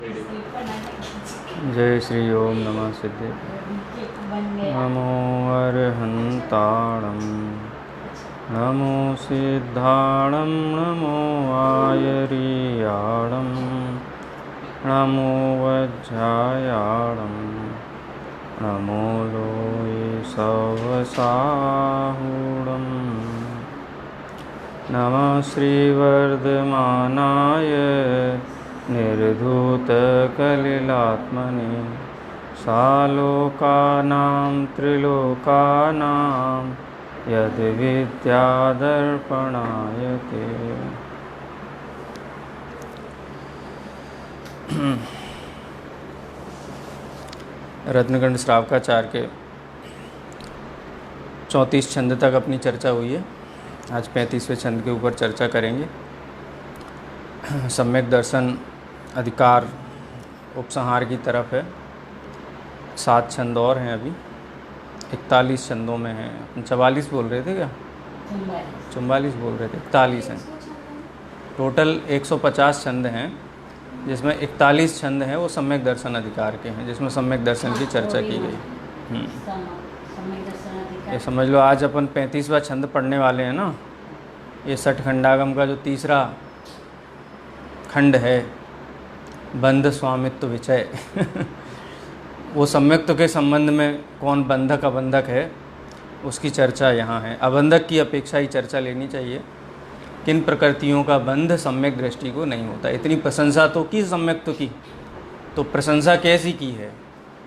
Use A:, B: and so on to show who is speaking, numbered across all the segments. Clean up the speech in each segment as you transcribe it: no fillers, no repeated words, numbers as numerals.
A: जय श्री ओम नमः सिद्धे नमो अरहंताणं नमो सिद्धाणं नमो आयरियाणं नमो वज्रायाणं नमो लोये सवसाहूणं नमः श्रीवर्धमानाय निर्धूतकलिलात्मने सालोकानां त्रिलोकानां यद्विद्यादर्पणायते। रत्नगंड श्रावकाचार्य के 34 छंद तक अपनी चर्चा हुई है। आज 35वें छंद के ऊपर चर्चा करेंगे। सम्यक दर्शन अधिकार उपसंहार की तरफ है। 7 छंद और हैं, अभी 41 छंदों में हैं। 44 बोल रहे थे क्या? 44 बोल रहे थे, 41 हैं। टोटल 150 छंद हैं, जिसमें 41 छंद हैं वो सम्यक दर्शन अधिकार के हैं, जिसमें सम्यक दर्शन की चर्चा की गई। ये समझ लो आज अपन 35वां छंद पढ़ने वाले हैं ना। ये सठखंडागम का जो तीसरा खंड है, बंध स्वामित्व विचय वो सम्यक्त्व के संबंध में कौन बंधक अबंधक है उसकी चर्चा यहाँ है। अबंधक की अपेक्षा ही चर्चा लेनी चाहिए। किन प्रकृतियों का बंध सम्यक दृष्टि को नहीं होता। इतनी प्रशंसा तो की सम्यक्त्व की, तो प्रशंसा कैसी की है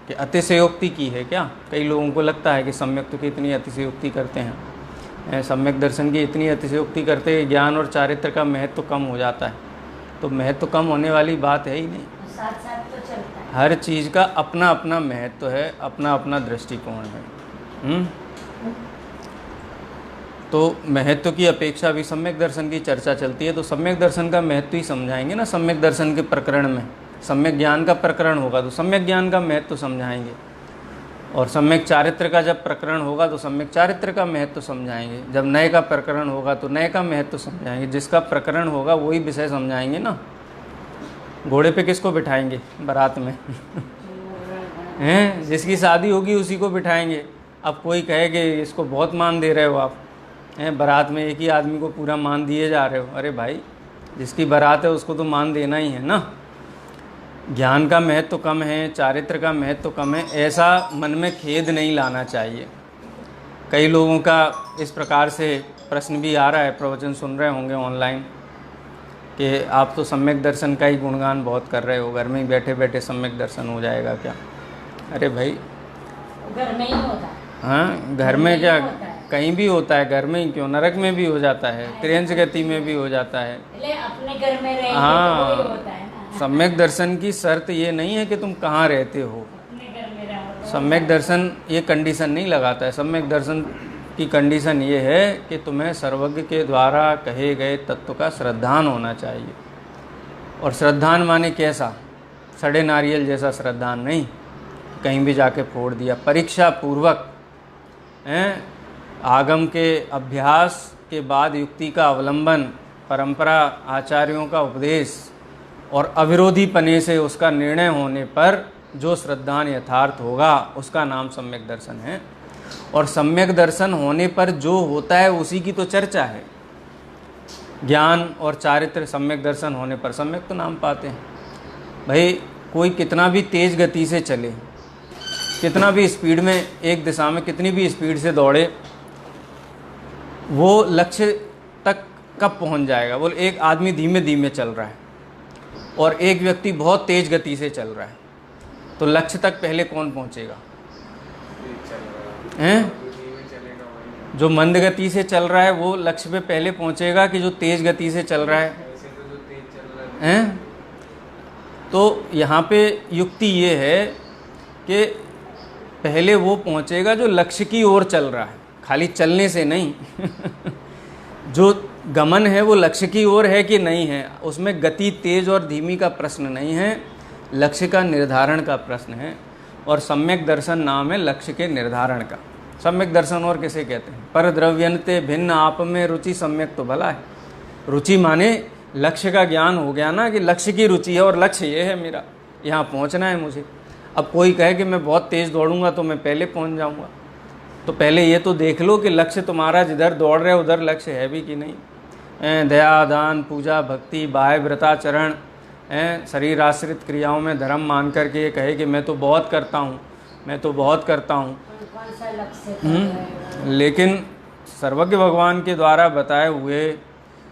A: कि अतिशयोक्ति की है क्या? कई लोगों को लगता है कि सम्यक्त्व की इतनी अतिशयोक्ति करते हैं, सम्यक दर्शन की इतनी अतिशयोक्ति करते हैं, ज्ञान और चारित्र का महत्व कम हो जाता है। तो महत्व कम होने वाली बात है ही नहीं।
B: साथ साथ तो चलता है।
A: हर चीज़ का अपना अपना महत्व है, अपना अपना दृष्टिकोण है। तो महत्व की अपेक्षा भी सम्यक दर्शन की चर्चा चलती है। तो सम्यक दर्शन का महत्व ही समझाएंगे ना। सम्यक दर्शन के प्रकरण में सम्यक ज्ञान का प्रकरण होगा तो सम्यक ज्ञान का महत्व समझाएंगे, और सम्यक चारित्र का जब प्रकरण होगा तो सम्यक चारित्र का महत्व समझाएंगे। जब नए का प्रकरण होगा तो नए का महत्व समझाएंगे। जिसका प्रकरण होगा वही विषय समझाएंगे ना। घोड़े पे किसको बिठाएंगे बारात में? हैं, जिसकी शादी होगी उसी को बिठाएंगे। अब कोई कहे कि इसको बहुत मान दे रहे हो आप, हैं बारात में एक ही आदमी को पूरा मान दिए जा रहे हो। अरे भाई, जिसकी बारात है उसको तो मान देना ही है ना। ज्ञान का महत्व तो कम है, चारित्र का महत्व तो कम है, ऐसा मन में खेद नहीं लाना चाहिए। कई लोगों का इस प्रकार से प्रश्न भी आ रहा है, प्रवचन सुन रहे होंगे ऑनलाइन, कि आप तो सम्यक दर्शन का ही गुणगान बहुत कर रहे हो, घर में ही बैठे बैठे सम्यक दर्शन हो जाएगा क्या? अरे भाई,
B: घर में ही होता है।
A: हाँ, घर में क्या, कहीं भी होता है। घर में ही क्यों, नरक में भी हो जाता है, त्रियंच गति में भी हो जाता है।
B: अपने घर में रहेंगे
A: हाँ,
B: तो वही होता है ना।
A: सम्यक दर्शन की शर्त ये नहीं है कि तुम कहाँ रहते हो।
B: अपने घर में रहो।
A: सम्यक दर्शन ये कंडीशन नहीं लगाता है। सम्यक दर्शन की कंडीशन ये है कि तुम्हें सर्वज्ञ के द्वारा कहे गए तत्व का श्रद्धान होना चाहिए। और श्रद्धान माने कैसा? सड़े नारियल जैसा श्रद्धान नहीं, कहीं भी जाके फोड़ दिया। परीक्षा पूर्वक आगम के अभ्यास के बाद युक्ति का अवलंबन, परंपरा, आचार्यों का उपदेश और अविरोधी पने से उसका निर्णय होने पर जो श्रद्धान यथार्थ होगा उसका नाम सम्यक दर्शन है। और सम्यक दर्शन होने पर जो होता है उसी की तो चर्चा है। ज्ञान और चारित्र सम्यक दर्शन होने पर सम्यक तो नाम पाते हैं। भाई, कोई कितना भी तेज गति से चले, कितना भी स्पीड में एक दिशा में कितनी भी स्पीड से दौड़े, वो लक्ष्य तक कब पहुंच जाएगा? बोल, एक आदमी धीमे धीमे चल रहा है और एक व्यक्ति बहुत तेज गति से चल रहा है, तो लक्ष्य तक पहले कौन पहुंचेगा? हैं? जो मंद गति से चल रहा है वो लक्ष्य पे पहले पहुंचेगा कि जो तेज गति से चल रहा है? हैं? तो यहाँ पे युक्ति ये है कि पहले वो पहुंचेगा जो लक्ष्य की ओर चल रहा है, खाली चलने से नहीं। जो गमन है वो लक्ष्य की ओर है कि नहीं है, उसमें गति तेज और धीमी का प्रश्न नहीं है, लक्ष्य का निर्धारण का प्रश्न है। और सम्यक दर्शन नाम है लक्ष्य के निर्धारण का। सम्यक दर्शन और किसे कहते हैं? पर द्रव्यन्ते भिन्न आप में रुचि सम्यक तो भला है। रुचि माने लक्ष्य का ज्ञान हो गया ना कि लक्ष्य की रुचि है और लक्ष्य ये है मेरा। यहाँ पहुँचना है मुझे। अब कोई कहे कि मैं बहुत तेज़ दौड़ूंगा तो मैं पहले पहुँच जाऊँगा, तो पहले ये तो देख लो कि लक्ष्य तुम्हारा जिधर दौड़ रहे उधर लक्ष्य है भी कि नहीं। दया, दान, पूजा, भक्ति, बाह्य व्रताचरण, शरीर आश्रित क्रियाओं में धर्म मान करके ये कहे कि मैं तो बहुत करता हूँ, मैं तो बहुत करता हूँ।
B: कौन सा लक्ष्य कर रहे हो?
A: लेकिन सर्वज्ञ भगवान के द्वारा बताए हुए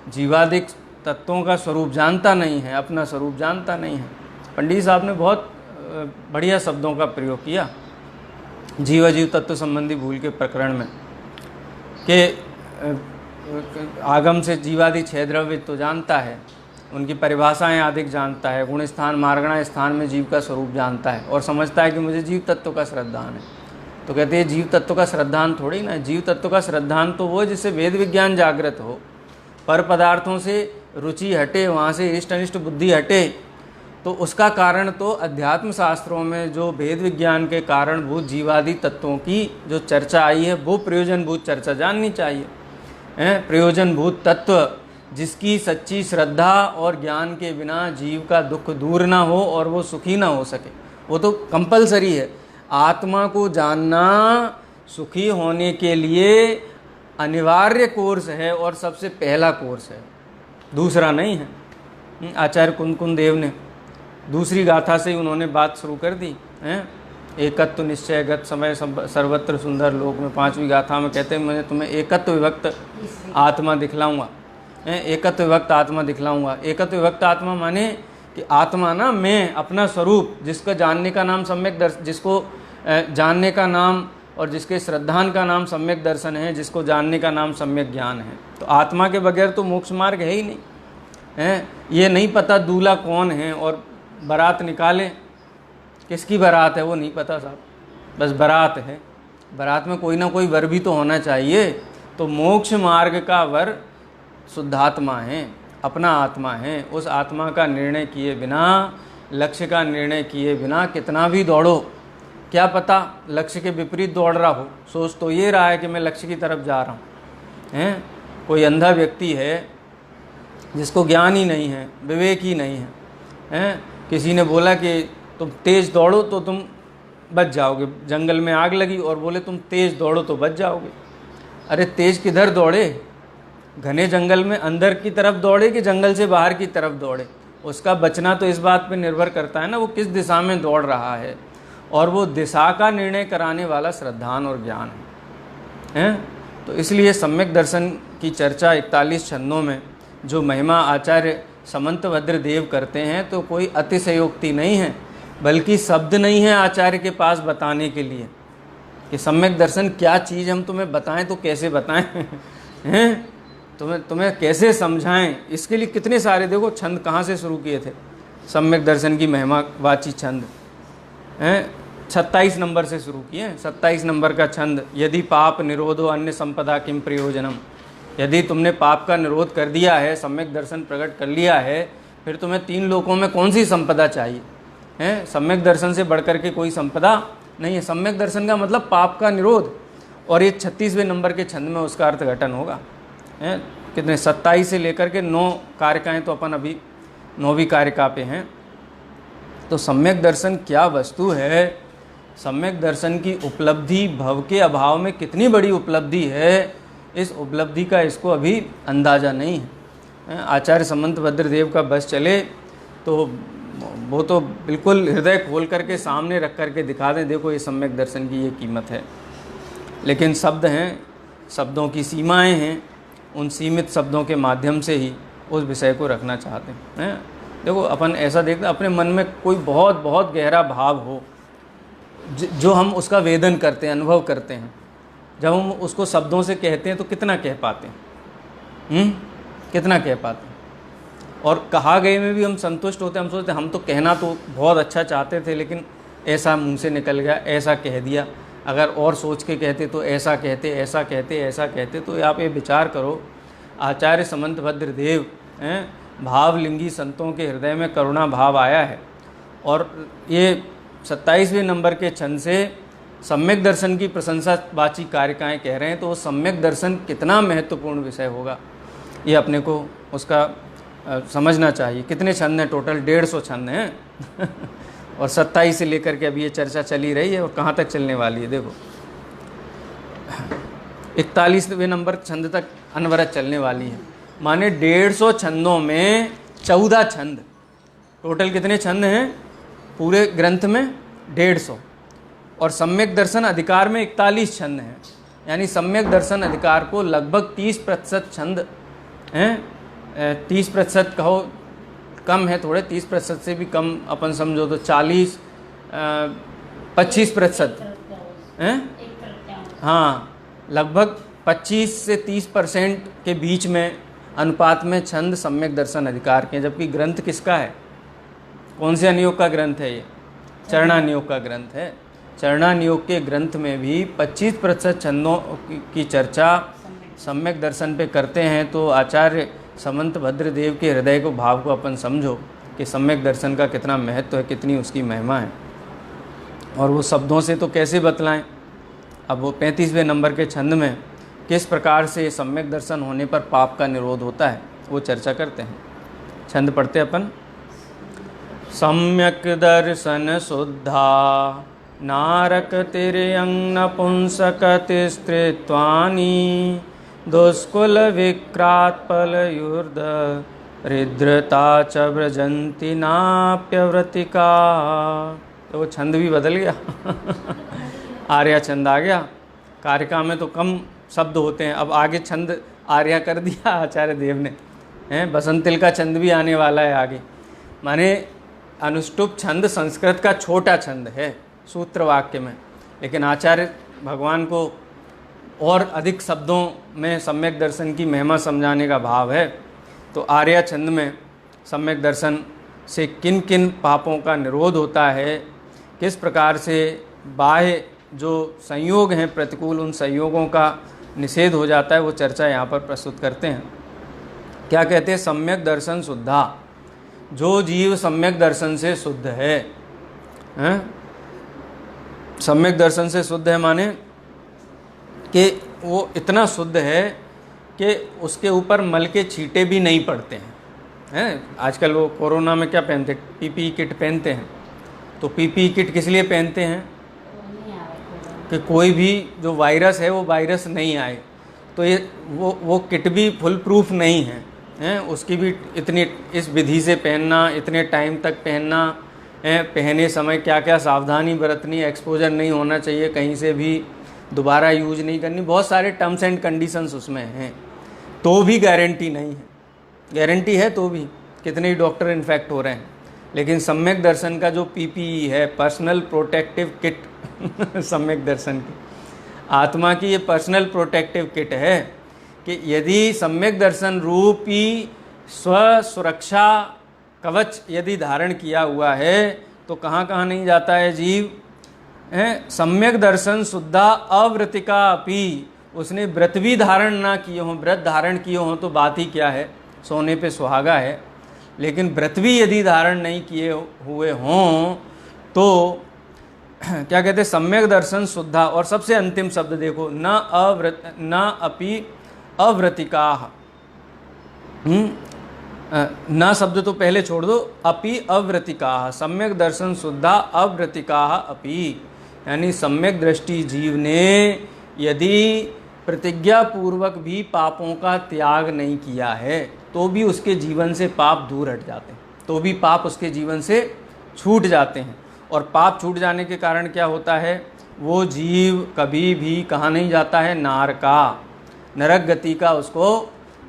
A: जीवादिक तत्वों का स्वरूप जानता नहीं है, अपना स्वरूप जानता नहीं है। पंडित साहब ने बहुत बढ़िया शब्दों का प्रयोग किया जीवाजीव तत्व संबंधी भूल के प्रकरण में कि आगम से जीवादि छह द्रव्य तो जानता है, उनकी परिभाषाएं अधिक जानता है, गुण स्थान मार्गणा स्थान में जीव का स्वरूप जानता है और समझता है कि मुझे जीव तत्व का श्रद्धान है। तो कहते हैं जीव तत्व का श्रद्धान थोड़ी ना, जीव तत्व का श्रद्धान तो वो है जिससे वेद विज्ञान जागृत हो, पर पदार्थों से रुचि हटे, वहाँ से इष्ट अनिष्ट बुद्धि हटे। तो उसका कारण तो अध्यात्म शास्त्रों में जो वेद विज्ञान के कारणभूत जीवादि तत्वों की जो चर्चा आई है वो प्रयोजनभूत चर्चा जाननी चाहिए। प्रयोजनभूत तत्व जिसकी सच्ची श्रद्धा और ज्ञान के बिना जीव का दुख दूर ना हो और वो सुखी ना हो सके, वो तो कंपलसरी है। आत्मा को जानना सुखी होने के लिए अनिवार्य कोर्स है और सबसे पहला कोर्स है, दूसरा नहीं है। आचार्य कुंद देव ने दूसरी गाथा से उन्होंने बात शुरू कर दी हैं। एकत्व निश्चय गत समय सर्वत्र सुंदर लोक में 5वीं गाथा में कहते हैं मैं तुम्हें एकत्व विभक्त आत्मा दिखलाऊंगा, एकत्व विभक्त आत्मा दिखलाऊंगा। एकत्व विभक्त आत्मा माने कि आत्मा ना मैं अपना स्वरूप, जिसका जानने का नाम सम्यक दर्शन, जिसको जानने का नाम और जिसके श्रद्धान का नाम सम्यक दर्शन है, जिसको जानने का नाम सम्यक ज्ञान है। तो आत्मा के बगैर तो मोक्ष मार्ग है ही नहीं है। ये नहीं पता दूल्हा कौन है और बारात निकाले, किसकी बारात है वो नहीं पता साहब, बस बारात है। बारात में कोई ना कोई वर भी तो होना चाहिए। तो मोक्ष मार्ग का वर शुद्धात्मा है, अपना आत्मा है। उस आत्मा का निर्णय किए बिना, लक्ष्य का निर्णय किए बिना कितना भी दौड़ो, क्या पता लक्ष्य के विपरीत दौड़ रहा हो। सोच तो ये रहा है कि मैं लक्ष्य की तरफ जा रहा हूँ, हैं। कोई अंधा व्यक्ति है जिसको ज्ञान ही नहीं है, विवेक ही नहीं है, हैं। किसी ने बोला कि तुम तेज़ दौड़ो तो तुम बच जाओगे, जंगल में आग लगी और बोले तुम तेज़ दौड़ो तो बच जाओगे। अरे तेज़ किधर दौड़े, घने जंगल में अंदर की तरफ दौड़े कि जंगल से बाहर की तरफ दौड़े, उसका बचना तो इस बात पे निर्भर करता है ना वो किस दिशा में दौड़ रहा है। और वो दिशा का निर्णय कराने वाला श्रद्धान और ज्ञान है। तो इसलिए सम्यक दर्शन की चर्चा 41 छंदों में जो महिमा आचार्य समंतभद्र देव करते हैं तो कोई अतिशयोक्ति नहीं है, बल्कि शब्द नहीं है आचार्य के पास बताने के लिए कि सम्यक दर्शन क्या चीज़, हम तुम्हें बताएं तो कैसे बताएं हैं, तुम्हें कैसे समझाएं। इसके लिए कितने सारे देखो छंद कहाँ से शुरू किए थे। सम्यक दर्शन की महिमा वाची छंद हैं 27 नंबर से शुरू किए। 27 नंबर का छंद, यदि पाप निरोधो अन्य संपदा किम प्रयोजनम। यदि तुमने पाप का निरोध कर दिया है, सम्यक दर्शन प्रकट कर लिया है, फिर तुम्हें 3 लोकों में कौन सी संपदा चाहिए हैं। सम्यक दर्शन से बढ़कर के कोई संपदा नहीं है। सम्यक दर्शन का मतलब पाप का निरोध। और ये 36वें नंबर के छंद में उसका अर्थघटन होगा। हैं कितने 27 से लेकर के 9 कारिकाएँ, तो अपन अभी 9वीं कारिका पे हैं। तो सम्यक दर्शन क्या वस्तु है, सम्यक दर्शन की उपलब्धि भव के अभाव में कितनी बड़ी उपलब्धि है, इस उपलब्धि का इसको अभी अंदाज़ा नहीं है। आचार्य समंतभद्र देव का बस चले तो वो तो बिल्कुल हृदय खोल करके सामने रख करके दिखा दें, देखो ये सम्यक दर्शन की ये कीमत है। लेकिन शब्द हैं, शब्दों की सीमाएं हैं, उन सीमित शब्दों के माध्यम से ही उस विषय को रखना चाहते हैं। देखो अपन ऐसा देखते हैं, अपने मन में कोई बहुत बहुत गहरा भाव हो जो हम उसका वेदन करते हैं, अनुभव करते हैं, जब हम उसको शब्दों से कहते हैं तो कितना कह पाते हैं, कितना कह पाते हैं। और कहा गए में भी हम संतुष्ट होते हैं। हम सोचते हैं हम तो कहना तो बहुत अच्छा चाहते थे, लेकिन ऐसा मुंह से निकल गया, ऐसा कह दिया, अगर और सोच के कहते तो ऐसा कहते, ऐसा कहते, ऐसा कहते। तो आप ये विचार करो, आचार्य समंतभद्र देव भावलिंगी संतों के हृदय में करुणा भाव आया है। और ये 27वें नंबर के छंद से सम्यक दर्शन की प्रशंसावाची कारिकाएँ कह रहे हैं, तो वो सम्यक दर्शन कितना महत्वपूर्ण विषय होगा ये अपने को उसका समझना चाहिए। कितने छंद हैं टोटल? 150 छंद हैं और 27 से लेकर के अभी ये चर्चा चली रही है और कहाँ तक चलने वाली है देखो। 41वें नंबर छंद तक अनवरत चलने वाली है, माने 150 छंदों में 14 छंद। टोटल कितने छंद हैं पूरे ग्रंथ में? 150। और सम्यक दर्शन अधिकार में 41 छंद हैं, यानी सम्यक दर्शन अधिकार को लगभग 30% छंद हैं। 30% कहो कम है थोड़े, 30% से भी कम अपन समझो तो 25% हैं। हाँ, लगभग 25 से 30% के बीच में अनुपात में छंद सम्यक दर्शन अधिकार के। जबकि ग्रंथ किसका है? कौन से अनुयोग का ग्रंथ है ये? चरणानुयोग का ग्रंथ है। चरणानुयोग के ग्रंथ में भी 25% छंदों की चर्चा सम्यक दर्शन पे करते हैं। तो आचार्य समंत भद्रदेव के हृदय को, भाव को अपन समझो कि सम्यक दर्शन का कितना महत्व है, कितनी उसकी महिमा है। और वो शब्दों से तो कैसे बतलाएं। अब वो 35वें नंबर के छंद में किस प्रकार से सम्यक दर्शन होने पर पाप का निरोध होता है वो चर्चा करते हैं। छंद पढ़ते अपन। सम्यक दर्शन शुद्धा नारक तिर्यंग नपुंसकति स्त्रीत्वानि दुष्कुल विक्रात फलयुर्द हृद्रता च व्रजन्ति नाप्यव्रतिका। तो वो छंद भी बदल गया आर्या छंद आ गया। कारिका में तो कम शब्द होते हैं, अब आगे छंद आर्या कर दिया आचार्य देव ने, हैं। बसंतिल का छंद भी आने वाला है आगे। माने अनुष्टुप छंद संस्कृत का छोटा छंद है सूत्र वाक्य में, लेकिन आचार्य भगवान को और अधिक शब्दों में सम्यक दर्शन की महिमा समझाने का भाव है। तो आर्या छंद में सम्यक दर्शन से किन किन पापों का निरोध होता है, किस प्रकार से बाह्य जो संयोग हैं प्रतिकूल, उन संयोगों का निषेध हो जाता है, वो चर्चा यहाँ पर प्रस्तुत करते हैं। क्या कहते हैं? सम्यक दर्शन शुद्धा, जो जीव सम्यक दर्शन से शुद्ध है, हैं? सम्यक दर्शन से शुद्ध है माने कि वो इतना शुद्ध है कि उसके ऊपर मल के छींटे भी नहीं पड़ते हैं। आजकल वो कोरोना में क्या पहनते, पीपीई किट पहनते हैं। तो पीपीई किट किस लिए पहनते हैं? कि कोई भी जो वायरस है वो वायरस नहीं आए। तो ये वो किट भी फुल प्रूफ नहीं है, हैं। उसकी भी इतनी इस विधि से पहनना, इतने टाइम तक पहनना है, पहने समय क्या क्या सावधानी बरतनी, एक्सपोजर नहीं होना चाहिए, कहीं से भी दोबारा यूज नहीं करनी, बहुत सारे टर्म्स एंड कंडीशंस उसमें हैं। तो भी गारंटी नहीं है, गारंटी है तो भी कितने ही डॉक्टर इन्फेक्ट हो रहे हैं। लेकिन सम्यक दर्शन का जो पीपीई है, पर्सनल प्रोटेक्टिव किट सम्यक दर्शन की, आत्मा की ये पर्सनल प्रोटेक्टिव किट है कि यदि सम्यक दर्शन रूपी स्व सुरक्षा कवच यदि धारण किया हुआ है तो कहाँ कहाँ नहीं जाता है जीव, हैं। सम्यक दर्शन शुद्धा अव्रतिका अपि, उसने व्रत भी धारण ना किए हों, व्रत धारण किए हों तो बात ही क्या है, सोने पे सुहागा है। लेकिन व्रत भी यदि धारण नहीं किए हुए हों तो क्या कहते हैं? सम्यक दर्शन शुद्धा। और सबसे अंतिम शब्द देखो, न अपि अव्रतिकाः। न शब्द तो पहले छोड़ दो, अपि अव्रतिकाः। सम्यक दर्शन शुद्धा अव्रतिकाः अपि, यानी सम्यक दृष्टि जीव ने यदि प्रतिज्ञा पूर्वक भी पापों का त्याग नहीं किया है तो भी उसके जीवन से पाप दूर हट जाते हैं, तो भी पाप उसके जीवन से छूट जाते हैं। और पाप छूट जाने के कारण क्या होता है? वो जीव कभी भी कहाँ नहीं जाता है? नरक गति का उसको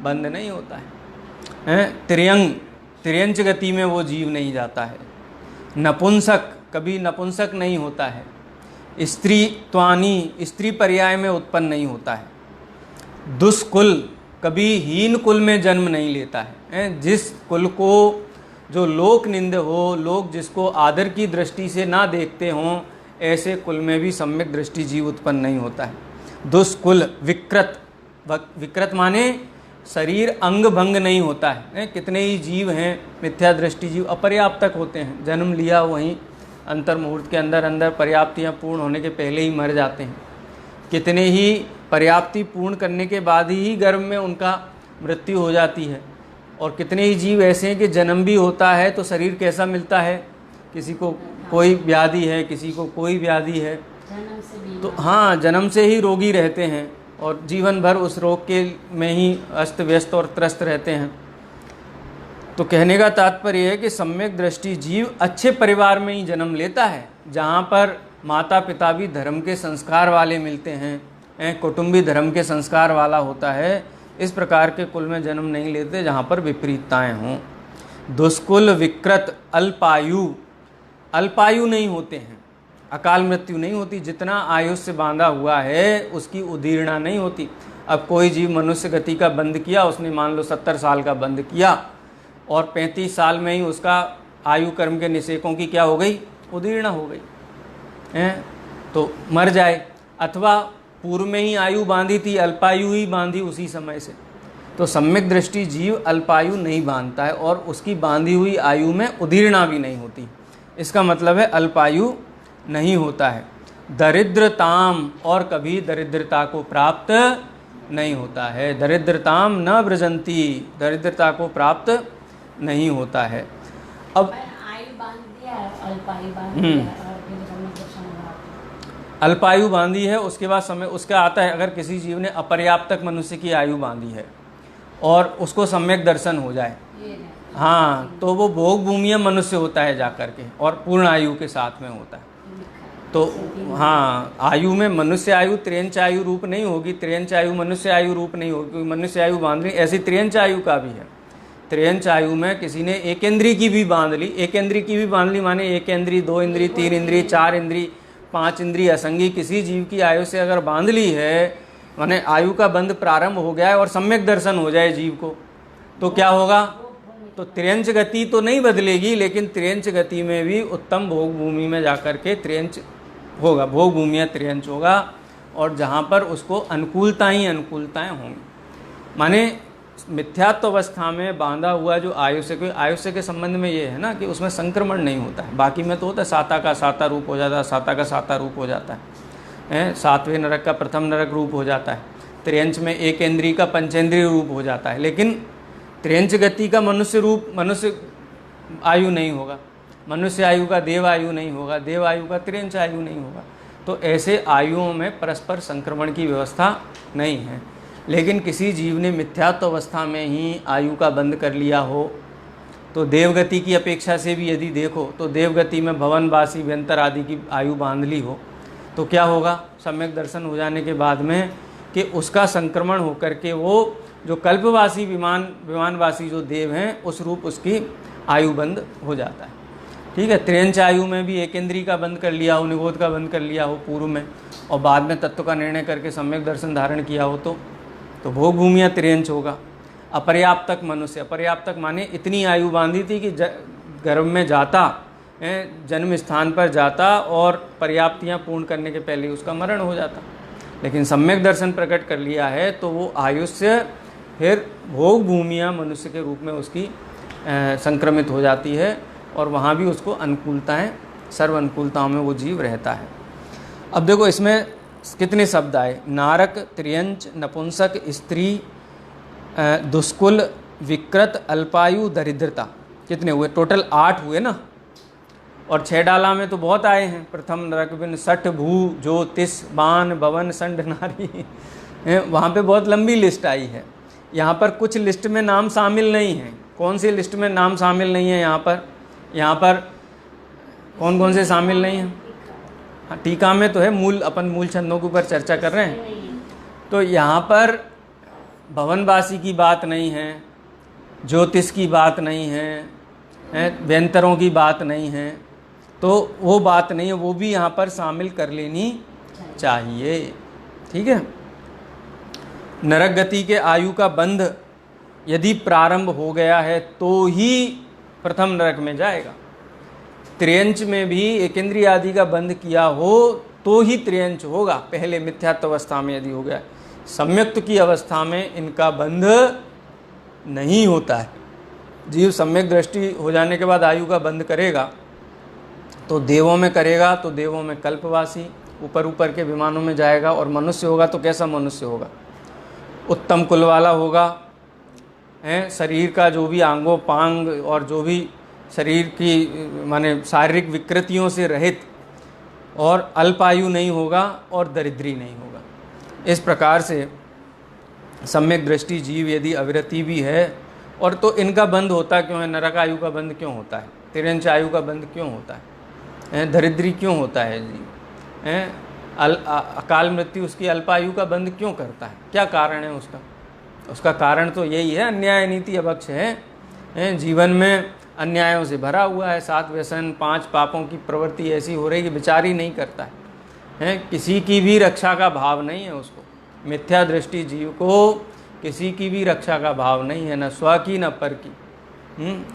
A: बंध नहीं होता है। तिर्यंच गति में वो जीव नहीं जाता है। नपुंसक कभी नपुंसक नहीं होता है। स्त्री त्वानी स्त्री पर्याय में उत्पन्न नहीं होता है। दुष्कुल कभी हीन कुल में जन्म नहीं लेता है। जिस कुल को जो लोक निंद हो, लोग जिसको आदर की दृष्टि से ना देखते हों, ऐसे कुल में भी सम्यक दृष्टि जीव उत्पन्न नहीं होता है। दुष्कुल विकृत माने शरीर अंग भंग नहीं होता है। कितने ही जीव हैं मिथ्या दृष्टि जीव, अपर्याप्तक होते हैं, जन्म लिया वहीं अंतर मुहूर्त के अंदर पर्याप्तियाँ पूर्ण होने के पहले ही मर जाते हैं। कितने ही पर्याप्ति पूर्ण करने के बाद ही गर्भ में उनका मृत्यु हो जाती है। और कितने ही जीव ऐसे हैं कि जन्म भी होता है तो शरीर कैसा मिलता है, किसी को कोई व्याधि है, किसी को कोई व्याधि है,
B: जन्म से भी
A: तो हाँ जन्म से ही रोगी रहते हैं और जीवन भर उस रोग के में ही अस्त व्यस्त और त्रस्त रहते हैं। तो कहने का तात्पर्य है कि सम्यक दृष्टि जीव अच्छे परिवार में ही जन्म लेता है, जहाँ पर माता पिता भी धर्म के संस्कार वाले मिलते हैं, कुटुंब भी धर्म के संस्कार वाला होता है। इस प्रकार के कुल में जन्म नहीं लेते जहाँ पर विपरीतताएं हों। दुष्कुल विकृत अल्पायु नहीं होते हैं, अकाल मृत्यु नहीं होती। जितना आयुष से बांधा हुआ है उसकी उदीर्णा नहीं होती। अब कोई जीव मनुष्य गति का बंद किया, उसने मान लो 70 साल का बंद किया और 35 साल में ही उसका आयु कर्म के निषेकों की क्या हो गई, उदीर्णा हो गई हैं, तो मर जाए। अथवा पूर्व में ही आयु बांधी थी, अल्पायु ही बांधी उसी समय से। तो सम्यक दृष्टि जीव अल्पायु नहीं बांधता है और उसकी बांधी हुई आयु में उदीर्णा भी नहीं होती। इसका मतलब है अल्पायु नहीं होता है। दरिद्रताम, और कभी दरिद्रता को प्राप्त नहीं होता है। दरिद्रताम न व्रजंती, दरिद्रता को प्राप्त नहीं होता है। अब
B: आयु बांध दिया, अल्पायु बांध दिया और फिर सम्यक दर्शन हुआ।
A: अल्पायु बांधी है, उसके बाद समय उसका आता है, अगर किसी जीव ने अपर्याप्तक मनुष्य की आयु बांधी है और उसको सम्यक दर्शन हो जाए, हाँ, तो वो भोग भूमिया मनुष्य होता है जाकर के, और पूर्ण आयु के साथ में होता है। तो हाँ, आयु में मनुष्य आयु त्रियंच आयु रूप नहीं होगी, त्रियंच आयु मनुष्य आयु रूप नहीं होगी, मनुष्य आयु बांधनी। ऐसी त्रियंच आयु का भी है। त्रियंच आयु में किसी ने एक इंद्री की भी बांध ली, एक इंद्री की भी बांध ली माने एक इंद्री, 2 इंद्री, 3 इंद्री, 4 इंद्री, 5 इंद्री असंगी किसी जीव की आयु से अगर बांध ली है, माने आयु का बंध प्रारंभ हो गया है और सम्यक दर्शन हो जाए जीव को, तो क्या होगा, तो त्रियंच गति तो नहीं बदलेगी, लेकिन त्रियंच गति में भी उत्तम भोग भूमि में जाकर के त्रियंच होगा, भोग भूमिया त्रियंच होगा, और जहाँ पर उसको अनुकूलताएं होंगी। माने मिथ्यात्व अवस्था में बांधा हुआ जो आयुष्य के संबंध में ये है ना कि उसमें संक्रमण नहीं होता है। बाकी में तो होता है, साता का साता रूप हो जाता है, साता का साता रूप हो जाता है, 7वें नरक का प्रथम नरक रूप हो जाता है, त्रियंच में एक इंद्रिय का पंचेंद्रिय रूप हो जाता है। लेकिन त्रियंच गति का मनुष्य आयु नहीं होगा, मनुष्य आयु का देव आयु नहीं होगा, देव आयु का त्रियंच आयु नहीं होगा। तो ऐसे आयुओं में परस्पर संक्रमण की व्यवस्था नहीं है। लेकिन किसी जीव ने मिथ्यात्व अवस्था में ही आयु का बंद कर लिया हो, तो देवगति की अपेक्षा से भी यदि देखो तो देवगति में भवनवासी व्यंतर आदि की आयु बांध ली हो, तो क्या होगा, सम्यक दर्शन हो जाने के बाद में कि उसका संक्रमण होकर के वो जो कल्पवासी विमानवासी जो देव हैं उस रूप उसकी आयु बंद हो जाता है। ठीक है, त्रियंच आयु में भी एक इंद्री का बंद कर लिया हो, निगोद का बंद कर लिया हो पूर्व में, और बाद में तत्व का निर्णय करके सम्यक दर्शन धारण किया हो, तो भोग भूमिया त्रियंच होगा। अपर्याप्तक मनुष्य, अपर्याप्तक माने इतनी आयु बांधी थी कि गर्भ में जाता, जन्म स्थान पर जाता और पर्याप्तियाँ पूर्ण करने के पहले उसका मरण हो जाता। लेकिन सम्यक दर्शन प्रकट कर लिया है तो वो आयुष्य फिर भोग भूमिया मनुष्य के रूप में उसकी संक्रमित हो जाती है, और वहाँ भी उसको अनुकूलताएँ, सर्व अनुकूलताओं में वो जीव रहता है। अब देखो इसमें कितने शब्द आए, नारक, त्रियंच, नपुंसक, स्त्री, दुष्कुल, विकृत, अल्पायु, दरिद्रता, कितने हुए, टोटल 8 हुए ना। और 6 डाला में तो बहुत आए हैं, प्रथम नरक बिन, सठ, भू, ज्योतिष, बान, भवन, संड, नारी, वहाँ पे बहुत लंबी लिस्ट आई है। यहाँ पर कुछ लिस्ट में नाम शामिल नहीं है। कौन सी लिस्ट में नाम शामिल नहीं है यहाँ पर कौन कौन से शामिल नहीं हैं? हाँ, टीका में तो है, अपन मूल छंदों के ऊपर चर्चा कर रहे हैं। तो यहाँ पर भवनवासी की बात नहीं है, ज्योतिष की बात नहीं है, व्यंतरों की बात नहीं है, तो वो बात नहीं है, वो भी यहाँ पर शामिल कर लेनी चाहिए। ठीक है, नरक गति के आयु का बंध यदि प्रारंभ हो गया है तो ही प्रथम नरक में जाएगा। त्रियंच में भी एकेंद्रिय आदि का बंध किया हो तो ही त्रियंच होगा, पहले मिथ्यात्व अवस्था में यदि हो गया। सम्यक्त की अवस्था में इनका बंध नहीं होता है। जीव सम्यक दृष्टि हो जाने के बाद आयु का बंध करेगा तो देवों में करेगा, तो देवों में कल्पवासी, ऊपर के विमानों में जाएगा, और मनुष्य होगा तो कैसा मनुष्य होगा, उत्तम कुल वाला होगा, शरीर का जो भी आंगों पांग और जो भी शरीर की माने शारीरिक विकृतियों से रहित, और अल्पायु नहीं होगा और दरिद्री नहीं होगा। इस प्रकार से सम्यक दृष्टि जीव यदि अविरति भी है, और तो इनका बंध होता क्यों है? नरक आयु का बंध क्यों होता है? तिर्यंच आयु का बंध क्यों होता है? दरिद्री क्यों होता है जीव? अकाल मृत्यु उसकी अल्पायु का बंध क्यों करता है? क्या कारण है उसका? उसका कारण तो यही है, अन्याय नीति अभक्ष है। जीवन में अन्यायों से भरा हुआ है, 7 व्यसन 5 पापों की प्रवृत्ति ऐसी हो रही कि विचार ही नहीं करता है। किसी की भी रक्षा का भाव नहीं है उसको। मिथ्या दृष्टि जीव को किसी की भी रक्षा का भाव नहीं है, न स्व की न पर की।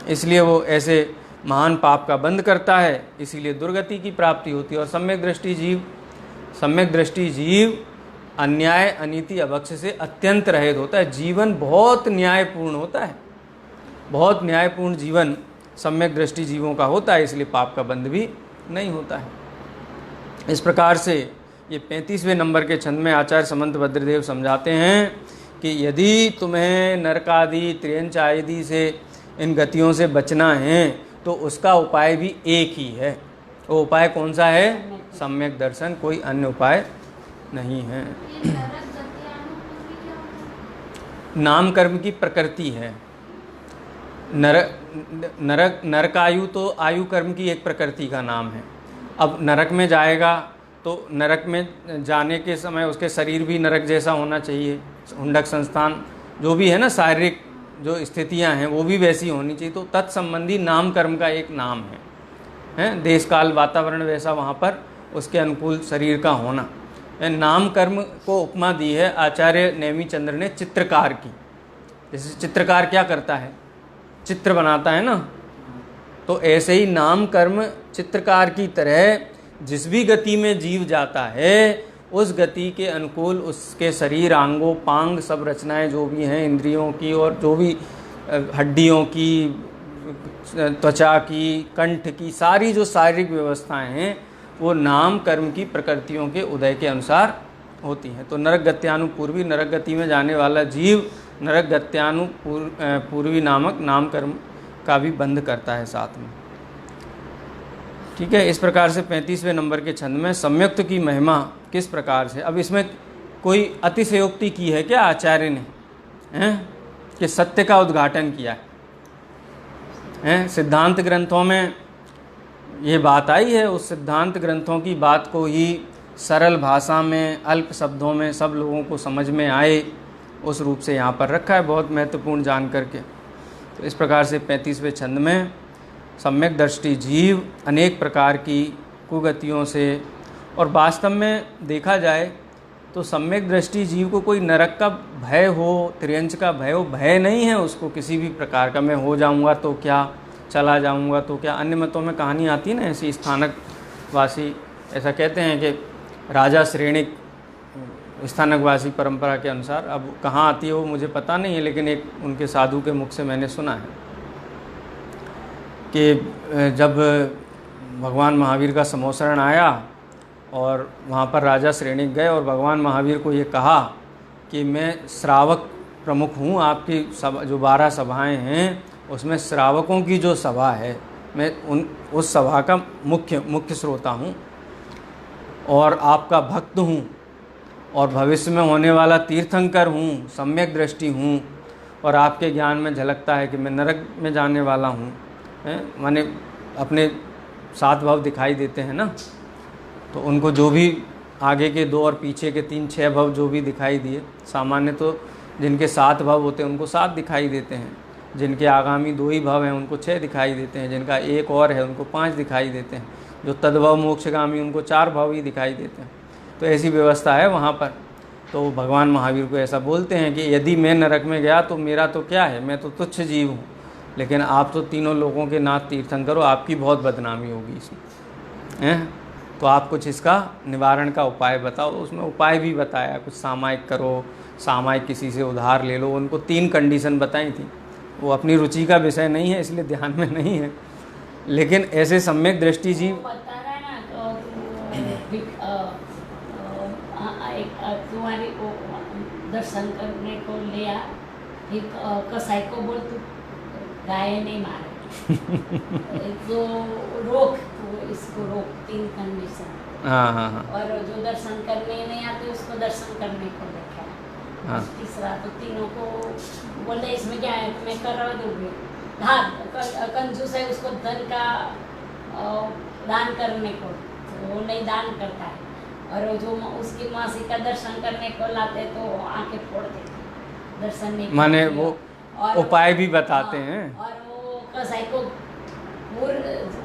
A: इसलिए वो ऐसे महान पाप का बंध करता है, इसीलिए दुर्गति की प्राप्ति होती है। और सम्यक दृष्टि जीव अन्याय अनीति अभक्ष से अत्यंत रहित होता है। जीवन बहुत न्यायपूर्ण होता है, बहुत न्यायपूर्ण जीवन सम्यक दृष्टि जीवों का होता है, इसलिए पाप का बंध भी नहीं होता है। इस प्रकार से ये 35वें नंबर के छंद में आचार्य समंत भद्रदेव समझाते हैं कि यदि तुम्हें नरकादि त्रियंच आदि से इन गतियों से बचना है तो उसका उपाय भी एक ही है। वो उपाय कौन सा है? सम्यक दर्शन, कोई अन्य उपाय नहीं है। नाम कर्म की प्रकृति है। नरकायु तो आयु कर्म की एक प्रकृति का नाम है। अब नरक में जाएगा तो नरक में जाने के समय उसके शरीर भी नरक जैसा होना चाहिए, हुंडक संस्थान जो भी है ना, शारीरिक जो स्थितियां हैं वो भी वैसी होनी चाहिए। तो तत्संबंधी नाम कर्म का एक नाम है। देश काल वातावरण वैसा वहाँ पर उसके अनुकूल शरीर का होना। नाम कर्म को उपमा दी है आचार्य नेमी चंद्र ने चित्रकार की। जैसे चित्रकार क्या करता है? चित्र बनाता है ना, तो ऐसे ही नाम कर्म चित्रकार की तरह जिस भी गति में जीव जाता है उस गति के अनुकूल उसके शरीर अंगों पांग सब रचनाएं जो भी हैं इंद्रियों की और जो भी हड्डियों की, त्वचा की, कंठ की, सारी जो शारीरिक व्यवस्थाएं हैं वो नाम कर्म की प्रकृतियों के उदय के अनुसार होती हैं। तो नरक गत्यानुपूर्वी, नरक गति में जाने वाला जीव नरक गत्यानुपूर्वी नामक नाम कर्म का भी बंध करता है साथ में। ठीक है। इस प्रकार से 35वें नंबर के छंद में सम्यक्त की महिमा किस प्रकार से, अब इसमें कोई अतिशयोक्ति की है क्या आचार्य ने? कि सत्य का उद्घाटन किया है। सिद्धांत ग्रंथों में ये बात आई है, उस सिद्धांत ग्रंथों की बात को ही सरल भाषा में अल्प शब्दों में सब लोगों को समझ में आए उस रूप से यहाँ पर रखा है, बहुत महत्वपूर्ण जान करके। तो इस प्रकार से 35वें छंद में सम्यक दृष्टि जीव अनेक प्रकार की कुगतियों से, और वास्तव में देखा जाए तो सम्यक दृष्टि जीव को कोई नरक का भय हो, त्रियंच का भय हो, भय नहीं है उसको किसी भी प्रकार का। मैं हो जाऊंगा तो क्या, चला जाऊंगा तो क्या। अन्य मतों में कहानी आती है ना ऐसी, स्थानक वासी ऐसा कहते हैं कि राजा श्रेणिक स्थानकवासी परंपरा के अनुसार, अब कहाँ आती है वो मुझे पता नहीं है, लेकिन एक उनके साधु के मुख से मैंने सुना है कि जब भगवान महावीर का समोसरण आया और वहाँ पर राजा श्रेणिक गए और भगवान महावीर को ये कहा कि मैं श्रावक प्रमुख हूँ, आपकी सभा जो 12 सभाएं हैं उसमें श्रावकों की जो सभा है मैं उस सभा का मुख्य श्रोता हूँ और आपका भक्त हूँ और भविष्य में होने वाला तीर्थंकर हूँ, सम्यक दृष्टि हूँ, और आपके ज्ञान में झलकता है कि मैं नरक में जाने वाला हूँ। माने अपने 7 भव दिखाई देते हैं ना, तो उनको जो भी आगे के 2 और पीछे के 3-6 भव जो भी दिखाई दिए, सामान्य तो जिनके 7 भव होते हैं उनको 7 दिखाई देते हैं, जिनके आगामी 2 ही भव हैं उनको 6 दिखाई देते हैं, जिनका 1 और है उनको 5 दिखाई देते हैं, जो तद्भव मोक्षगामी उनको 4 भव ही दिखाई देते हैं। तो ऐसी व्यवस्था है वहाँ पर। तो भगवान महावीर को ऐसा बोलते हैं कि यदि मैं नरक में गया तो मेरा तो क्या है, मैं तो तुच्छ जीव हूँ, लेकिन आप तो तीनों लोगों के नाथ तीर्थंकर हो, आपकी बहुत बदनामी होगी इसमें। तो आप कुछ इसका निवारण का उपाय बताओ। उसमें उपाय भी बताया, कुछ सामायिक करो, सामायिक किसी से उधार ले लो, उनको 3 कंडीशन बताई थी। वो अपनी रुचि का विषय नहीं है इसलिए ध्यान में नहीं है, लेकिन ऐसे सम्यक दृष्टि जीव
B: तुम्हारी दर्शन करने को लिया, कसाई को बोल तू गाय नहीं मारे, एक तो रोक, तो इसको रोक, 3 कंडीशन।
A: हाँ हाँ हाँ
B: और जो दर्शन करने नहीं आते उसको दर्शन करने को देखा है।
A: हाँ।
B: तीसरा तो तीनों को बोलते इसमें क्या है, मैं करवा दूंगी। हाँ, कंजूस है, उसको धन का दान करने को, तो वो नहीं दान करता है। और जो उसकी मासी का दर्शन करने को लाते तो आंखें फोड़ देते, दर्शन नहीं
A: माने
B: करते।
A: वो
B: और
A: उपाय भी बताते
B: हाँ,
A: हैं।
B: और वो कसाई को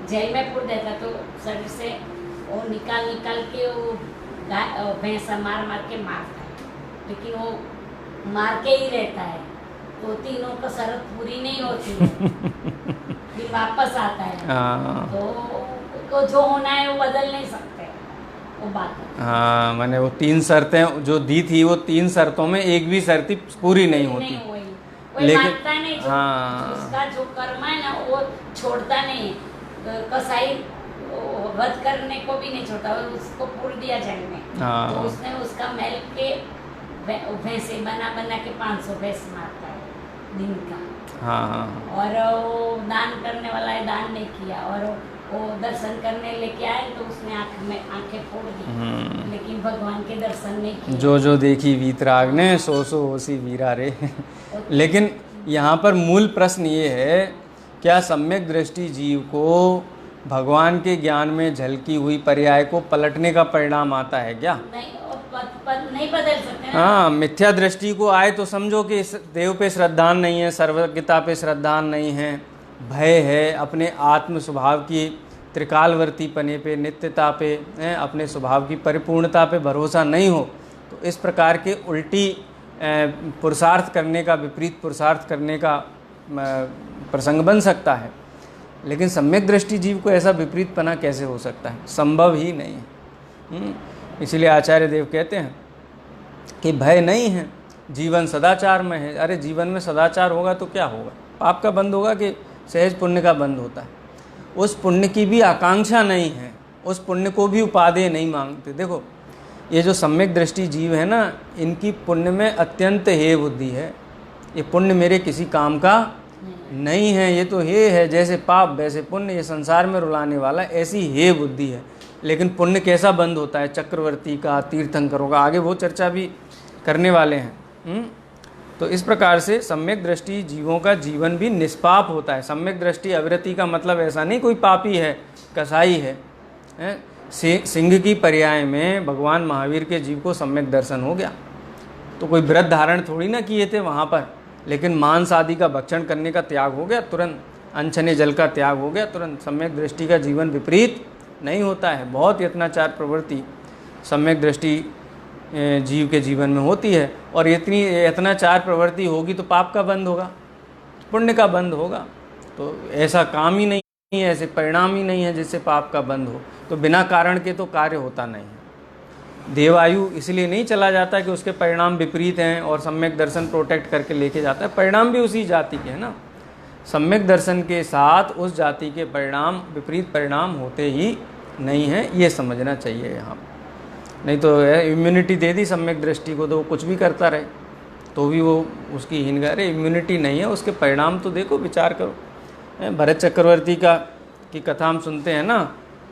B: जेल में पूर देता तो शरीर से वो निकाल के वो भैंसा मार के मारता है, लेकिन वो मार के ही रहता है, तो तीनों का शरत पूरी नहीं होती है। फिर वापस आता है,
A: हाँ
B: तो जो होना है वो बदल नहीं सकते, वो बात है।
A: हाँ, मैंने वो 3 शर्तें जो दी थी, वो 3 शर्तों में एक भी शर्त पूरी नहीं होती।
B: कोई मानता नहीं,
A: हाँ,
B: उसका जो कर्म है ना वो छोड़ता नहीं है। कसाई वध करने को भी नहीं छोड़ता, और उसको पूर दिया जेल में।
A: हाँ।
B: तो उसने उसका मेल के भैंसे बना के 500 भैंस मारता है दिन का।
A: हाँ हाँ।
B: और वो दान करने वाला है, दान नहीं किया, और वो दर्शन करने लेके आए तो उसने आंखें फोड़ दी, लेकिन भगवान के दर्शन नहीं किए।
A: जो जो देखी वीतराग ने, सो सो होसी वीरा रे। लेकिन यहाँ पर मूल प्रश्न ये है, क्या सम्यक दृष्टि जीव को भगवान के ज्ञान में झलकी हुई पर्याय को पलटने का परिणाम आता है क्या?
B: नहीं बदल सकते ना।
A: हाँ, मिथ्या दृष्टि को आए तो समझो कि इस देव पे श्रद्धा नहीं है, सर्वज्ञता पे श्रद्धा नहीं है, भय है, अपने आत्म स्वभाव की त्रिकालवर्ती पने पे, नित्यता पे, अपने स्वभाव की परिपूर्णता पे भरोसा नहीं हो, तो इस प्रकार के उल्टी पुरुषार्थ करने का, विपरीत पुरुषार्थ करने का प्रसंग बन सकता है। लेकिन सम्यक दृष्टि जीव को ऐसा विपरीतपना कैसे हो सकता है? संभव ही नहीं है। इसलिए आचार्य देव कहते हैं कि भय नहीं है, जीवन सदाचार में है। अरे जीवन में सदाचार होगा तो क्या होगा? पाप का बंध होगा कि सहज पुण्य का बंध होता है? उस पुण्य की भी आकांक्षा नहीं है, उस पुण्य को भी उपादेय नहीं मांगते। देखो, ये जो सम्यक दृष्टि जीव है ना, इनकी पुण्य में अत्यंत हेय बुद्धि है। ये पुण्य मेरे किसी काम का नहीं है, ये तो हेय है, जैसे पाप वैसे पुण्य, ये संसार में रुलाने वाला, ऐसी हेय बुद्धि है। लेकिन पुण्य कैसा बंद होता है? चक्रवर्ती का, तीर्थंकरों का, आगे वो चर्चा भी करने वाले हैं। तो इस प्रकार से सम्यक दृष्टि जीवों का जीवन भी निष्पाप होता है। सम्यक दृष्टि अविरति का मतलब ऐसा नहीं कोई पापी है, कसाई है। सिंह की पर्याय में भगवान महावीर के जीव को सम्यक दर्शन हो गया, तो कोई व्रत धारण थोड़ी ना किए थे वहाँ पर, लेकिन मांस आदि का भक्षण करने का त्याग हो गया तुरंत, अनछने जल का त्याग हो गया तुरंत। सम्यक दृष्टि का जीवन विपरीत नहीं होता है। बहुत यत्नाचार प्रवृत्ति सम्यक दृष्टि जीव के जीवन में होती है, और इतनी यत्नाचार प्रवृत्ति होगी तो पाप का बंध होगा, पुण्य का बंध होगा। तो ऐसा काम ही नहीं है, ऐसे परिणाम ही नहीं है जिससे पाप का बंध हो। तो बिना कारण के तो कार्य होता नहीं है। देवायु इसलिए नहीं चला जाता कि उसके परिणाम विपरीत हैं और सम्यक दर्शन प्रोटेक्ट करके लेके जाता है। परिणाम भी उसी जाति के है ना। सम्यक दर्शन के साथ उस जाति के परिणाम, विपरीत परिणाम होते ही नहीं हैं, ये समझना चाहिए यहाँ। नहीं तो इम्यूनिटी दे दी सम्यक दृष्टि को तो वो कुछ भी करता रहे, तो भी वो उसकी हीन। अरे इम्यूनिटी नहीं है, उसके परिणाम तो देखो, विचार करो। भरत चक्रवर्ती की कथा हम सुनते हैं ना,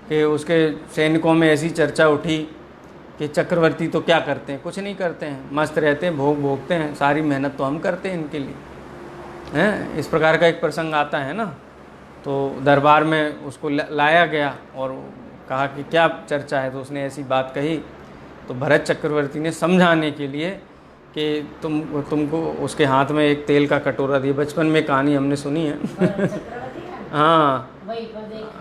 A: कि उसके सैनिकों में ऐसी चर्चा उठी कि चक्रवर्ती तो क्या करते हैं? कुछ नहीं करते हैं, मस्त रहते हैं, भोग भोगते हैं, सारी मेहनत तो हम करते हैं इनके लिए, हैं? इस प्रकार का एक प्रसंग आता है ना। तो दरबार में उसको लाया गया और कहा कि क्या चर्चा है, तो उसने ऐसी बात कही। तो भरत चक्रवर्ती ने समझाने के लिए कि तुमको उसके हाथ में एक तेल का कटोरा दिया। बचपन में कहानी हमने सुनी है। हाँ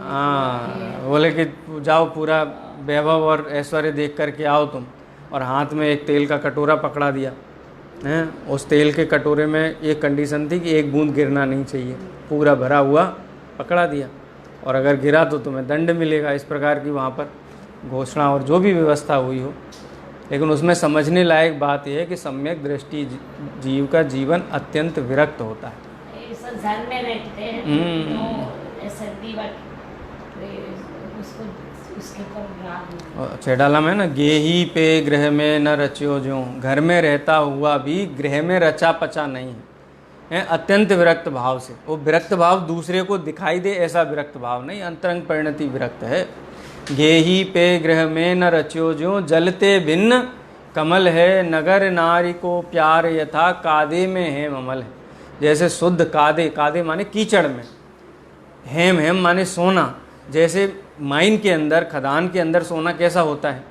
A: हाँ, बोले कि जाओ पूरा वैभव और ऐश्वर्य देख करके आओ तुम, और हाथ में एक तेल का कटोरा पकड़ा दिया हैं। उस तेल के कटोरे में एक कंडीशन थी कि एक बूंद गिरना नहीं चाहिए, पूरा भरा हुआ पकड़ा दिया, और अगर गिरा तो तुम्हें दंड मिलेगा। इस प्रकार की वहाँ पर घोषणा और जो भी व्यवस्था हुई हो। लेकिन उसमें समझने लायक बात यह है कि सम्यक दृष्टि जीव का जीवन अत्यंत विरक्त होता है।
B: संसार में रहते हैं तो ऐसा
A: छेडाला में ना, गेही पे गृह में न रच्यो ज्यों, घर में रहता हुआ भी गृह में रचा पचा नहीं है। हैं, अत्यंत विरक्त भाव से। वो विरक्त भाव दूसरे को दिखाई दे ऐसा विरक्त भाव नहीं, अंतरंग परिणति विरक्त है। गेही पे गृह में न रच्यो ज्यों, जलते भिन्न कमल है, नगर नारी को प्यार यथा कादे में हेम अमल है। जैसे शुद्ध कादे, कादे माने कीचड़ में, हेम हेम माने सोना। जैसे माइन के अंदर, खदान के अंदर सोना कैसा होता है?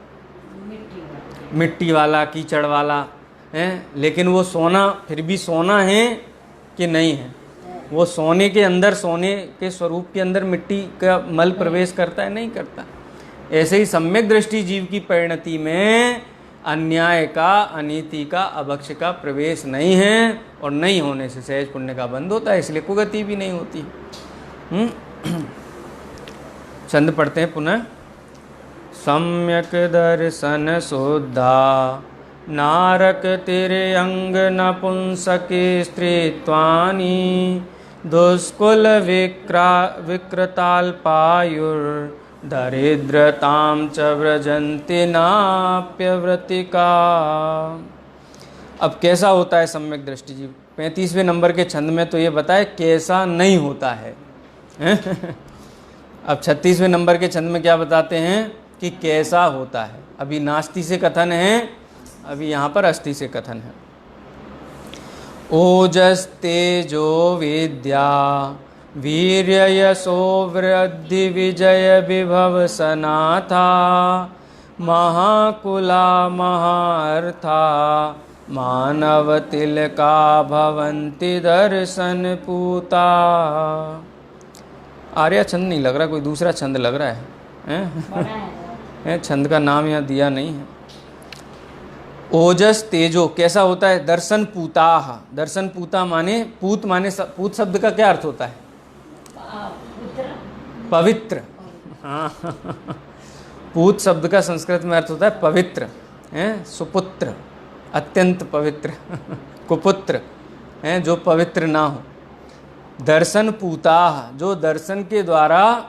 A: मिट्टी वाला, कीचड़ वाला है। लेकिन वो सोना फिर भी सोना है कि नहीं है? वो सोने के अंदर, सोने के स्वरूप के अंदर मिट्टी का मल प्रवेश करता है? नहीं करता। ऐसे ही सम्यक दृष्टि जीव की परिणति में अन्याय का, अनीति का, अभक्ष का प्रवेश नहीं है, और नहीं होने से सहज पुण्य का बंध होता है, इसलिए कुगति भी नहीं होती। छंद पढ़ते हैं पुनः। सम्यक दर्शन शुद्धा नारक तेरे अंग नपुंसके स्त्रीत्वानि, दुष्कुल विकृताल्पायुर दरिद्रताम च व्रजन्ति नाप्यव्रतिका। अब कैसा होता है सम्यक दृष्टि जीव? 35वें नंबर के छंद में तो ये बताए कैसा नहीं होता है। अब 36वें नंबर के छंद में क्या बताते हैं कि कैसा होता है। अभी नास्ति से कथन है, अभी यहाँ पर अस्ति से कथन है। ओजस तेजो विद्या वीर्य यशो वृद्धि विजय विभव सनाथा, महाकुला महार्था मानव तिलका भवन्ति दर्शन पूता। आर्या छंद नहीं लग रहा, कोई दूसरा छंद लग रहा है। छंद का नाम यहाँ दिया नहीं है। ओजस तेजो कैसा होता है? दर्शन पूताह। दर्शन पूता माने, पूत माने, पूत शब्द का क्या अर्थ होता है? पवित्र। हाँ, पूत शब्द का संस्कृत में अर्थ होता है पवित्र, हैं, सुपुत्र, अत्यंत पवित्र। कुपुत्र हैं, जो पवित्र ना हो। दर्शन पूताह, जो दर्शन के द्वारा,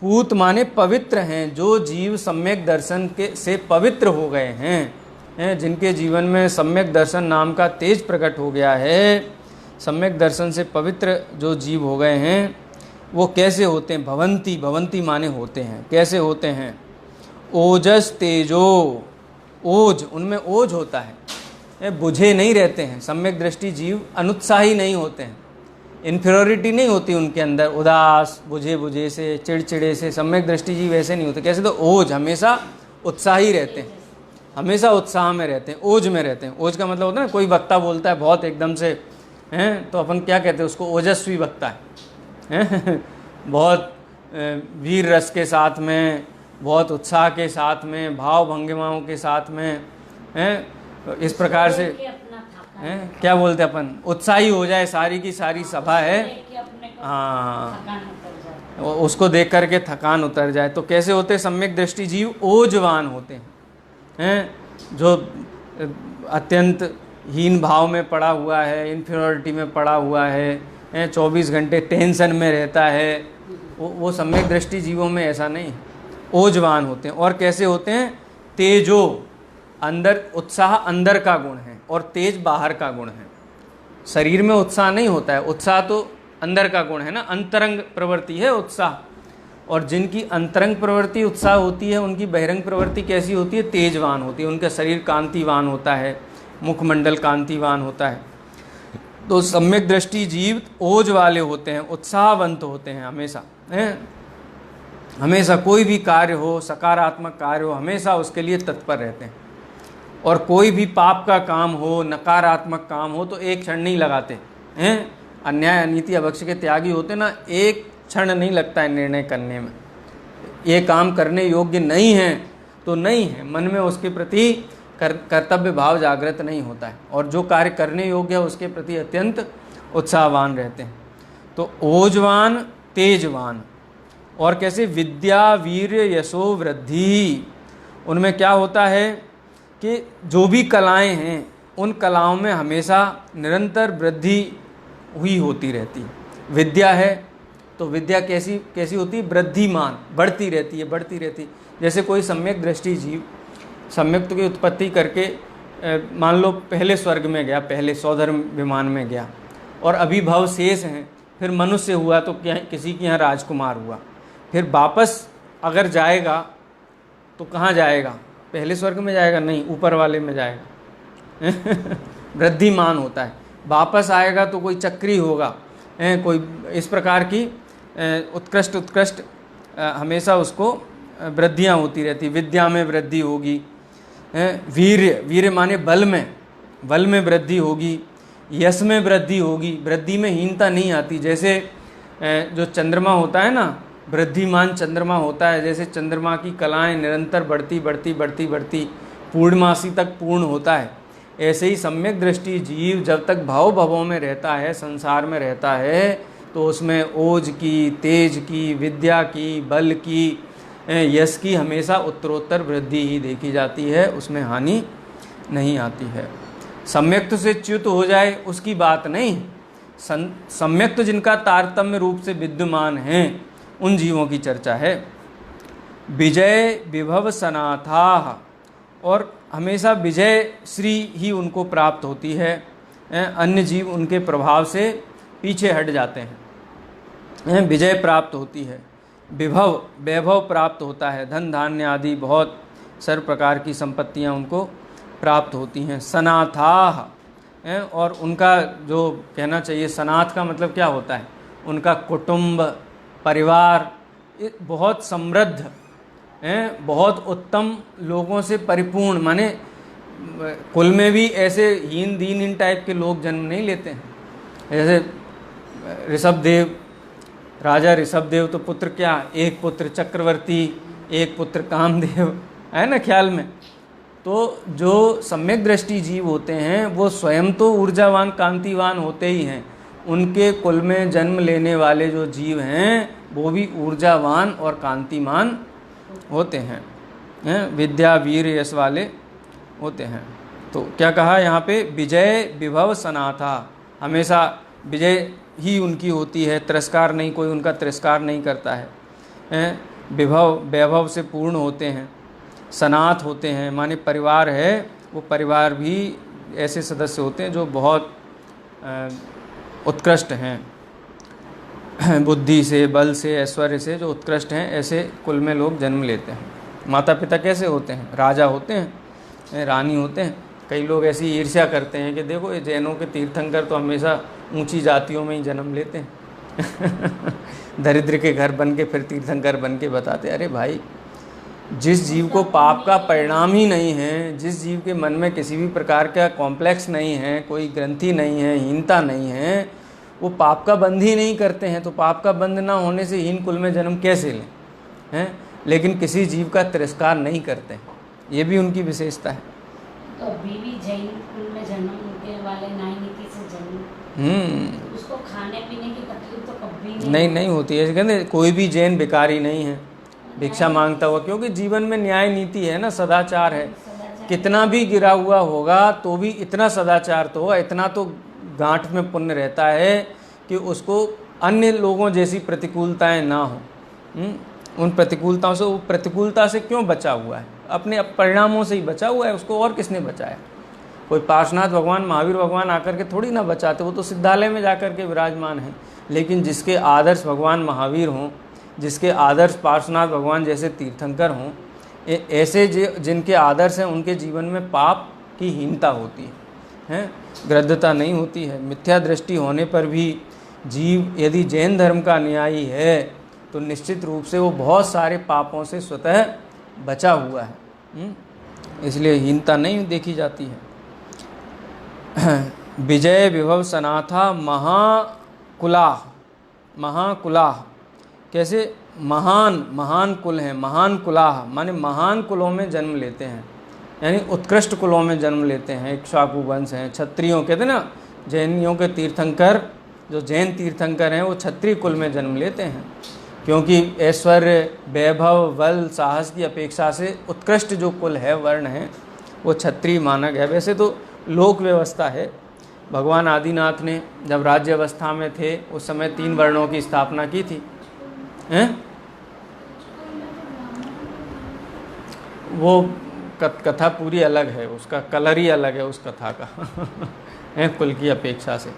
A: पूत माने पवित्र हैं, जो जीव सम्यक दर्शन के से पवित्र हो गए हैं, जिनके जीवन में सम्यक दर्शन नाम का तेज प्रकट हो गया है, सम्यक दर्शन से पवित्र जो जीव हो गए हैं, वो कैसे होते हैं? भवंती, भवंती माने होते हैं। कैसे होते हैं? ओजस तेजो, ओज, उनमें ओज होता है, बुझे नहीं रहते हैं। सम्यक दृष्टि जीव अनुत्साही नहीं होते हैं, इन्फीरियरिटी नहीं होती उनके अंदर, उदास, बुझे बुझे से, चिड़चिड़े से। सम्यक दृष्टि जीव ऐसे नहीं होते। कैसे? तो ओज, हमेशा उत्साही रहते हैं, हमेशा उत्साह में रहते हैं, ओज में रहते हैं। ओज का मतलब होता है ना, कोई वक्ता बोलता है बहुत एकदम से, हैं, तो अपन क्या कहते हैं उसको? ओजस्वी वक्ता है। बहुत वीर रस के साथ में, बहुत उत्साह के साथ में, भाव भंगिमाओं के साथ में, हैं, इस प्रकार से, हैं, क्या बोलते हैं अपन? उत्साही हो जाए, सारी की सारी सभा है, हाँ, उसको देख करके थकान उतर जाए। तो कैसे होते सम्यक दृष्टि जीव? ओजवान होते हैं, जो अत्यंत हीन भाव में पड़ा हुआ है, इन्फीरियरिटी में पड़ा हुआ है, 24 घंटे टेंशन में रहता है, वो सम्यक दृष्टि जीवों में ऐसा नहीं, ओजवान होते हैं। और कैसे होते हैं? तेजो, अंदर, उत्साह अंदर का गुण है और तेज बाहर का गुण है। शरीर में उत्साह नहीं होता है, उत्साह तो अंदर का गुण है ना, अंतरंग प्रवृत्ति है उत्साह। और जिनकी अंतरंग प्रवृत्ति उत्साह होती है, उनकी बहिरंग प्रवृत्ति कैसी होती है? तेजवान होती है। उनका शरीर कांतिवान होता है, मुखमंडल कांतिवान होता है। तो सम्यक दृष्टि जीव ओज वाले होते हैं, उत्साहवंत होते हैं हमेशा, हैं, हमेशा कोई भी कार्य हो, सकारात्मक कार्य हो, हमेशा उसके लिए तत्पर रहते हैं। और कोई भी पाप का काम हो, नकारात्मक काम हो, तो एक क्षण नहीं लगाते हैं। अन्याय, अनीति, अभक्ष के त्यागी होते ना, एक क्षण नहीं लगता है निर्णय करने में। ये काम करने योग्य नहीं है तो नहीं है, मन में उसके प्रति कर्तव्य भाव जागृत नहीं होता है, और जो कार्य करने योग्य है उसके प्रति अत्यंत उत्साहवान रहते हैं। तो ओजवान, तेजवान। और कैसे? विद्या वीर्य यशो वृद्धि, उनमें क्या होता है कि जो भी कलाएं हैं, उन कलाओं में हमेशा निरंतर वृद्धि हुई होती रहती है। विद्या है तो विद्या कैसी कैसी होती है? वृद्धिमान, बढ़ती रहती है, बढ़ती रहती है। जैसे कोई सम्यक दृष्टि जीव सम्यक्त की उत्पत्ति करके मान लो पहले स्वर्ग में गया, पहले सौधर्म विमान में गया, और अभी भव शेष हैं, फिर मनुष्य हुआ तो क्या किसी के यहाँ राजकुमार हुआ, फिर वापस अगर जाएगा तो कहाँ जाएगा, पहले स्वर्ग में जाएगा, नहीं ऊपर वाले में जाएगा वृद्धिमान होता है, वापस आएगा तो कोई चक्री होगा, कोई इस प्रकार की उत्कृष्ट हमेशा उसको वृद्धियाँ होती रहती, विद्या में वृद्धि होगी, वीर्य माने बल में वृद्धि होगी, यश में वृद्धि होगी, वृद्धि में हीनता नहीं आती। जैसे जो चंद्रमा होता है ना, वृद्धिमान चंद्रमा होता है, जैसे चंद्रमा की कलाएं निरंतर बढ़ती पूर्णमासी तक पूर्ण होता है, ऐसे ही सम्यक दृष्टि जीव जब तक भाव भवों में रहता है, संसार में रहता है, तो उसमें ओज की, तेज की, विद्या की, बल की, यश की हमेशा उत्तरोत्तर वृद्धि ही देखी जाती है, उसमें हानि नहीं आती है। सम्यक्त से च्युत हो जाए उसकी बात नहीं, सम्यक्त जिनका तारतम्य रूप से विद्यमान हैं उन जीवों की चर्चा है। विजय विभव सनाथा, और हमेशा विजय श्री ही उनको प्राप्त होती है, अन्य जीव उनके प्रभाव से पीछे हट जाते हैं, विजय प्राप्त होती है, वैभव प्राप्त होता है, धन धान्य आदि बहुत सर्व प्रकार की संपत्तियां उनको प्राप्त होती हैं। सनाथाह, और उनका जो कहना चाहिए, सनाथ का मतलब क्या होता है, उनका कुटुंब परिवार बहुत समृद्ध, बहुत उत्तम लोगों से परिपूर्ण, माने कुल में भी ऐसे हीन दीन टाइप के लोग जन्म नहीं लेते हैं। जैसे ऋषभदेव, राजा ऋषभदेव तो पुत्र क्या, एक पुत्र चक्रवर्ती, एक पुत्र कामदेव, है ना ख्याल में। तो जो सम्यक दृष्टि जीव होते हैं वो स्वयं तो ऊर्जावान कांतिवान होते ही हैं, उनके कुल में जन्म लेने वाले जो जीव हैं वो भी ऊर्जावान और कांतिमान होते हैं, विद्या वीर यश वाले होते हैं। तो क्या कहा यहाँ पे, विजय विभव सनाथा, हमेशा विजय ही उनकी होती है, तिरस्कार नहीं, कोई उनका तिरस्कार नहीं करता है, वैभव से पूर्ण होते हैं, सनाथ होते हैं, माने परिवार है वो परिवार भी ऐसे सदस्य होते हैं जो बहुत उत्कृष्ट हैं, बुद्धि से, बल से, ऐश्वर्य से जो उत्कृष्ट हैं, ऐसे कुल में लोग जन्म लेते हैं। माता पिता कैसे होते हैं, राजा होते हैं, रानी होते हैं। कई लोग ऐसी ईर्ष्या करते हैं कि देखो ये जैनों के तीर्थंकर तो हमेशा ऊंची जातियों में ही जन्म लेते हैं दरिद्र के घर बन के फिर तीर्थंकर बन के बताते, अरे भाई जिस जीव को पाप का परिणाम ही नहीं है, जिस जीव के मन में किसी भी प्रकार का कॉम्प्लेक्स नहीं है, कोई ग्रंथि नहीं है, हीनता नहीं है, वो पाप का बंध ही नहीं करते हैं, तो पाप का बंध ना होने से हीन कुल में जन्म कैसे लें, हैं। लेकिन किसी जीव का तिरस्कार नहीं करते, ये भी उनकी विशेषता है।
B: तो अभी भी जैन कुल में जन्म होने वाले नाई नीति से जन्म, उसको खाने पीने की तकलीफ तो कभी नहीं
A: होती है। कहते कोई भी जैन भिखारी नहीं है भिक्षा मांगता हुआ, क्योंकि जीवन में न्याय नीति है ना, सदाचार है। कितना भी गिरा हुआ होगा तो भी इतना सदाचार तो होगा, इतना तो गांठ में पुण्य रहता है कि उसको अन्य लोगों जैसी प्रतिकूलताएं ना हो। उन प्रतिकूलताओं से, वो प्रतिकूलता से क्यों बचा हुआ है, अपने परिणामों से ही बचा हुआ है, उसको और किसने बचाया। कोई पार्श्वनाथ भगवान, महावीर भगवान आकर के थोड़ी ना बचाते, वो तो सिद्धालय में जाकर के विराजमान हैं। लेकिन जिसके आदर्श भगवान महावीर हों, जिसके आदर्श पार्श्वनाथ भगवान जैसे तीर्थंकर हों, ऐसे जिनके आदर्श हैं उनके जीवन में पाप की हीनता होती है, गृद्धता नहीं होती है। मिथ्या दृष्टि होने पर भी जीव यदि जैन धर्म का अनुयायी है तो निश्चित रूप से वो बहुत सारे पापों से स्वतः बचा हुआ है, इसलिए हीनता नहीं देखी जाती है। विजय विभव सनाथा महाकुलाह, कैसे महान कुल हैं, महान कुलाह माने महान कुलों में जन्म लेते हैं, यानी उत्कृष्ट कुलों में जन्म लेते हैं। इक्ष्वाकु वंश हैं, क्षत्रियों कहते हैं ना, जैनियों के तीर्थंकर, जो जैन तीर्थंकर हैं वो क्षत्रिय कुल में जन्म लेते हैं, क्योंकि ऐश्वर्य वैभव बल साहस की अपेक्षा से उत्कृष्ट जो कुल है, वर्ण है, वो क्षत्रिय माना गया। वैसे तो लोक व्यवस्था है, भगवान आदिनाथ ने जब राज्य अवस्था में थे उस समय 3 वर्णों की स्थापना की थी, हैं? वो कथा पूरी अलग है, उसका कलर ही अलग है उस कथा का है कुल की अपेक्षा से।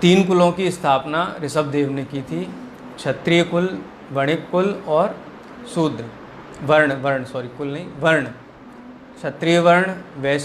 A: 3 कुलों की स्थापना ऋषभदेव ने की थी, क्षत्रिय कुल, वणिक कुल और शूद्र वर्ण, कुल नहीं, वर्ण, क्षत्रिय वर्ण, वैश्य